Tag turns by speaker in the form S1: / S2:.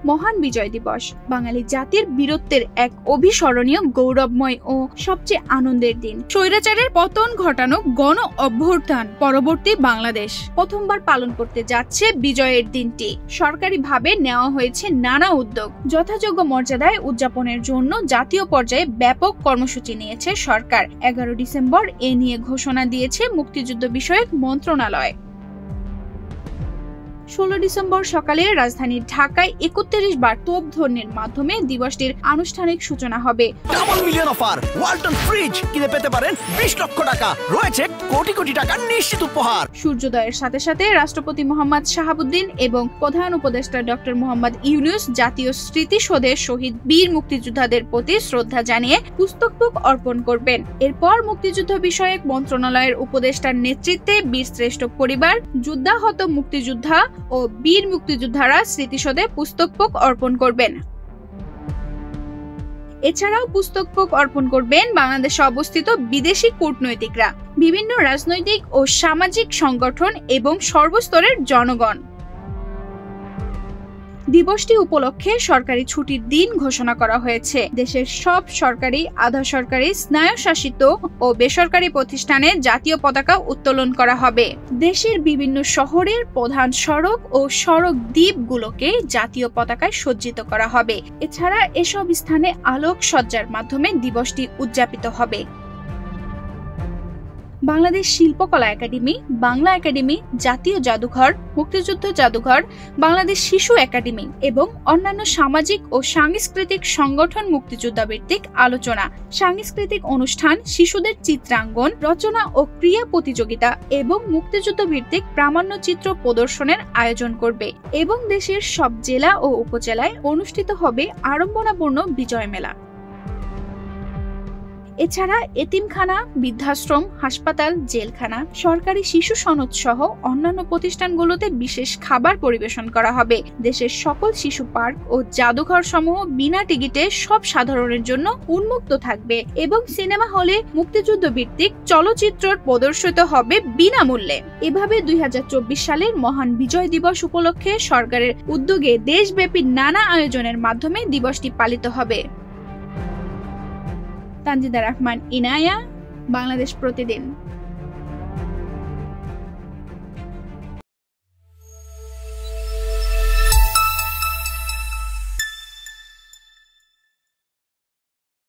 S1: মহান বিজয় দিবস বাঙালি জাতির বীরত্বের এক অবিস্মরণীয় গৌরবময় ও সবচেয়ে আনন্দের দিন। স্বৈরাচারের পতন ঘটানো গণ অভ্যুত্থান পরবর্তী বাংলাদেশ প্রথমবার পালন করতে যাচ্ছে বিজয়ের দিনটি। সরকারিভাবে নেওয়া হয়েছে নানা উদ্যোগ। যথাযোগ্য মর্যাদায় উদযাপনের জন্য জাতীয় পর্যায়ে ব্যাপক কর্মসূচি নিয়েছে সরকার। 11 ডিসেম্বর এ নিয়ে ঘোষণা দিয়েছে মুক্তিযুদ্ধ বিষয়ক মন্ত্রণালয়। 16 ডিসেম্বর সকালে রাজধানী ঢাকায় 31 বার তোপধ্বনির মাধ্যমে দিবসটির আনুষ্ঠানিক সূচনা হবে।
S2: Double million offer Walton fridge কিনে পেতে পারেন 20 লক্ষ টাকা, রয়েছে কোটি কোটি টাকার নিশ্চিত উপহার।
S1: সূর্যোদয়ের সাথে সাথে রাষ্ট্রপতি মোহাম্মদ শাহাবুদ্দিন এবং প্রধান উপদেষ্টা ডক্টর মোহাম্মদ ইউনূস জাতীয় স্মৃতিসৌধে শহীদ বীর মুক্তিযোদ্ধাদের প্রতি শ্রদ্ধা জানিয়ে পুস্তক অর্পণ করবেন। এরপর মুক্তিযুদ্ধ বিষয়ক মন্ত্রণালয়ের উপদেষ্টার নেতৃত্বে বীরশ্রেষ্ঠ পরিবার, যুদ্ধাহত মুক্তিযোদ্ধা ও বীর মুক্তিযোদ্ধারা স্মৃতিসৌধে পুস্তক অর্পণ করবেন। এছাড়াও পুস্তক অর্পণ করবেন বাংলাদেশে অবস্থিত বিদেশি কূটনৈতিকরা, বিভিন্ন রাজনৈতিক ও সামাজিক সংগঠন এবং সর্বস্তরের জনগণ। দিবসটি উপলক্ষে সরকারি ছুটির দিন ঘোষণা করা হয়েছে। দেশের সব সরকারি, আধা সরকারি, স্নায়ুশাসিত ও বেসরকারি প্রতিষ্ঠানে জাতীয় পতাকা উত্তোলন করা হবে। দেশের বিভিন্ন শহরের প্রধান সড়ক ও সড়ক দ্বীপগুলোকে জাতীয় পতাকায় সজ্জিত করা হবে। এছাড়া এসব স্থানে আলোকসজ্জার মাধ্যমে দিবসটি উদযাপিত হবে। বাংলাদেশ শিল্পকলা একাডেমি, বাংলা একাডেমি, জাতীয় জাদুঘর, মুক্তিযুদ্ধ জাদুঘর, বাংলাদেশ শিশু একাডেমি এবং অন্যান্য সামাজিক ও সাংস্কৃতিক সংগঠন মুক্তিযোদ্ধা ভিত্তিক আলোচনা, সাংস্কৃতিক অনুষ্ঠান, শিশুদের চিত্রাঙ্কন, রচনা ও ক্রীড়া প্রতিযোগিতা এবং মুক্তিযুদ্ধ ভিত্তিক প্রামাণ্যচিত্র প্রদর্শনের আয়োজন করবে এবং দেশের সব জেলা ও উপজেলায় অনুষ্ঠিত হবে আড়ম্বরপূর্ণ বিজয় মেলা। এছাড়া এতিমখানা, বৃদ্ধাশ্রম, হাসপাতাল, জেলখানা, সরকারি শিশু সনদ সহ অন্যান্য প্রতিষ্ঠানগুলোতে বিশেষ খাবার পরিবেশন করা হবে। দেশের সকল শিশু পার্ক ও জাদুঘর সমূহ বিনা টিকিটে সব সাধারণের জন্য উন্মুক্ত থাকবে এবং সিনেমা হলে মুক্তিযুদ্ধ ভিত্তিক চলচ্চিত্র প্রদর্শিত হবে বিনামূল্যে। এভাবে 2024 সালের মহান বিজয় দিবস উপলক্ষে সরকারের উদ্যোগে দেশব্যাপী নানা আয়োজনের মাধ্যমে দিবসটি পালিত হবে। তানজিদা রহমান, ইনায়া, বাংলাদেশ প্রতিদিন।